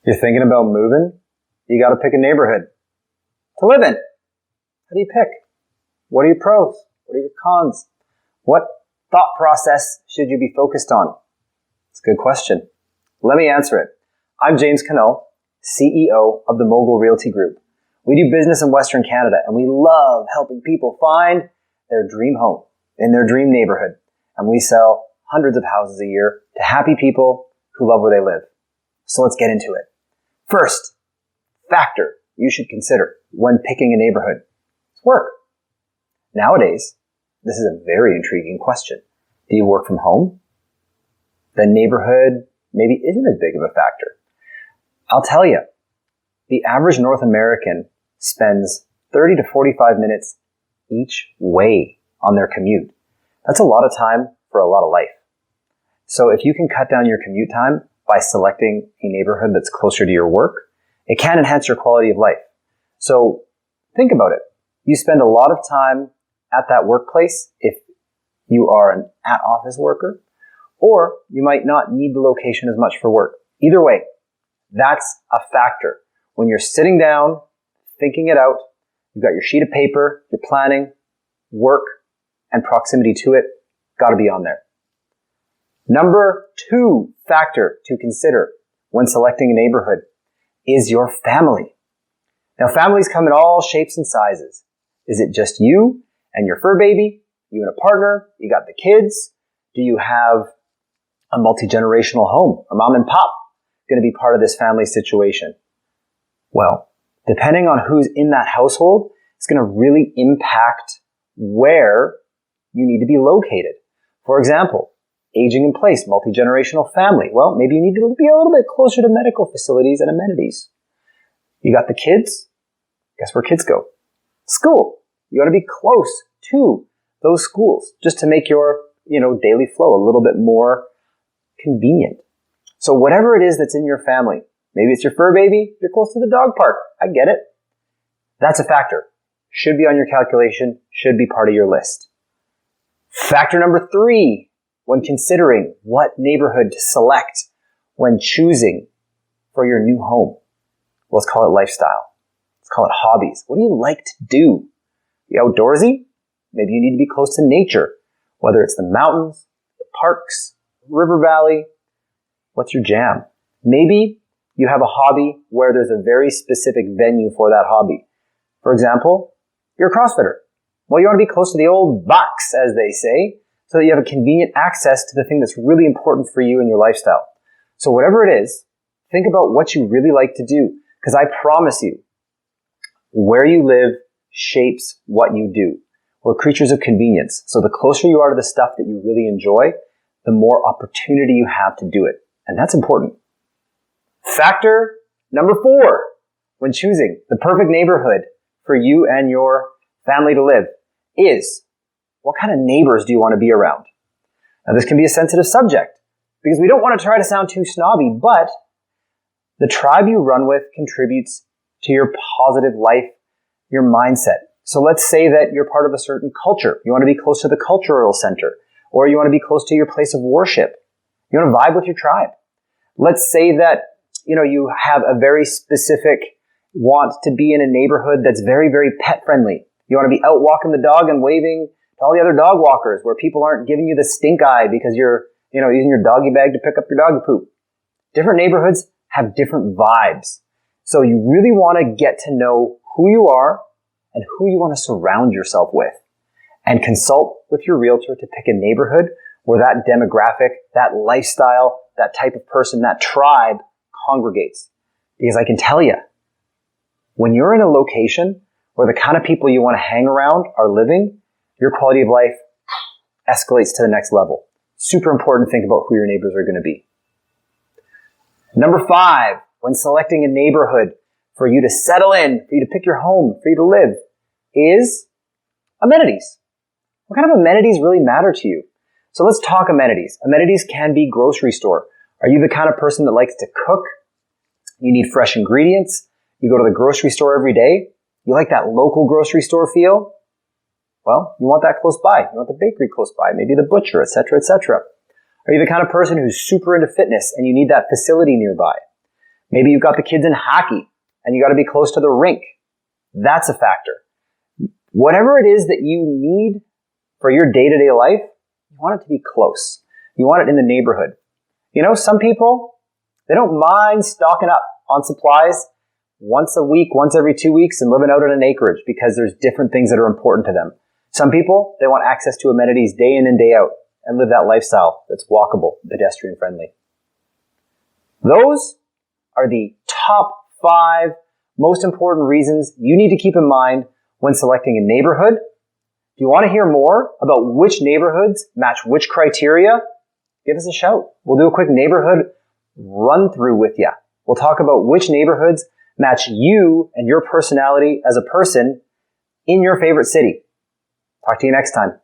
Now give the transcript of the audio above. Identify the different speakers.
Speaker 1: You're thinking about moving? You got to pick a neighborhood to live in. How do you pick? What are your pros? What are your cons? What thought process should you be focused on? It's a good question. Let me answer it. I'm James Knull, CEO of the Mogul Realty Group. We do business in Western Canada, and we love helping people find their dream home in their dream neighborhood. And we sell hundreds of houses a year to happy people who love where they live. So let's get into it. First factor you should consider when picking a neighborhood is work. Nowadays, this is a very intriguing question. Do you work from home? The neighborhood maybe isn't as big of a factor. I'll tell you, the average North American spends 30 to 45 minutes each way on their commute. That's a lot of time for a lot of life. So if you can cut down your commute time by selecting a neighborhood that's closer to your work, it can enhance your quality of life. So think about it. You spend a lot of time at that workplace if you are an at-office worker, or you might not need the location as much for work. Either way, that's a factor. When you're sitting down, thinking it out, you've got your sheet of paper, you're planning, work, and proximity to it, got to be on there. Number 2 factor to consider when selecting a neighborhood is your family. Now, families come in all shapes and sizes. Is it just you and your fur baby, you and a partner, you got the kids? Do you have a multi-generational home? Are mom and pop going to be part of this family situation? Well, depending on who's in that household, it's going to really impact where you need to be located. For example, aging in place, multi-generational family. Well, maybe you need to be a little bit closer to medical facilities and amenities. You got the kids? Guess where kids go? School. You want to be close to those schools just to make your, daily flow a little bit more convenient. So whatever it is that's in your family, maybe it's your fur baby, you're close to the dog park. I get it. That's a factor. Should be on your calculation, should be part of your list. Factor number 3, when considering what neighborhood to select when choosing for your new home. Let's call it lifestyle. Let's call it hobbies. What do you like to do? You outdoorsy? Maybe you need to be close to nature, whether it's the mountains, the parks, river valley. What's your jam? Maybe you have a hobby where there's a very specific venue for that hobby. For example, you're a CrossFitter. Well, you want to be close to the old box, as they say, so that you have a convenient access to the thing that's really important for you in your lifestyle. So whatever it is, think about what you really like to do, because I promise you, where you live shapes what you do. We're creatures of convenience. So the closer you are to the stuff that you really enjoy, the more opportunity you have to do it. And that's important. Factor number 4, when choosing the perfect neighborhood for you and your family to live, is what kind of neighbors do you want to be around? Now, this can be a sensitive subject because we don't want to try to sound too snobby, but the tribe you run with contributes to your positive life, your mindset. So let's say that you're part of a certain culture. You want to be close to the cultural center, or you want to be close to your place of worship. You want to vibe with your tribe. Let's say that, you have a very specific want to be in a neighborhood that's very, very pet friendly. You want to be out walking the dog and waving to all the other dog walkers where people aren't giving you the stink eye because you're, using your doggy bag to pick up your doggy poop. Different neighborhoods have different vibes. So you really want to get to know who you are and who you want to surround yourself with, and consult with your realtor to pick a neighborhood where that demographic, that lifestyle, that type of person, that tribe congregates. Because I can tell you, when you're in a location where the kind of people you want to hang around are living, your quality of life escalates to the next level. Super important to think about who your neighbors are going to be. Number 5, when selecting a neighborhood for you to settle in, for you to pick your home, for you to live, is amenities. What kind of amenities really matter to you? So let's talk amenities. Amenities can be grocery store. Are you the kind of person that likes to cook? You need fresh ingredients. You go to the grocery store every day. You like that local grocery store feel? Well, you want that close by. You want the bakery close by, maybe the butcher, etc., etc. Are you the kind of person who's super into fitness and you need that facility nearby? Maybe you've got the kids in hockey and you got to be close to the rink. That's a factor. Whatever it is that you need for your day-to-day life, you want it to be close. You want it in the neighborhood. You know, some people, they don't mind stocking up on supplies once a week, once every 2 weeks, and living out on an acreage because there's different things that are important to them. Some people, they want access to amenities day in and day out and live that lifestyle that's walkable, pedestrian friendly. Those are the top 5 most important reasons you need to keep in mind when selecting a neighborhood. If you want to hear more about which neighborhoods match which criteria, give us a shout. We'll do a quick neighborhood run through with you. We'll talk about which neighborhoods match you and your personality as a person in your favorite city. Talk to you next time.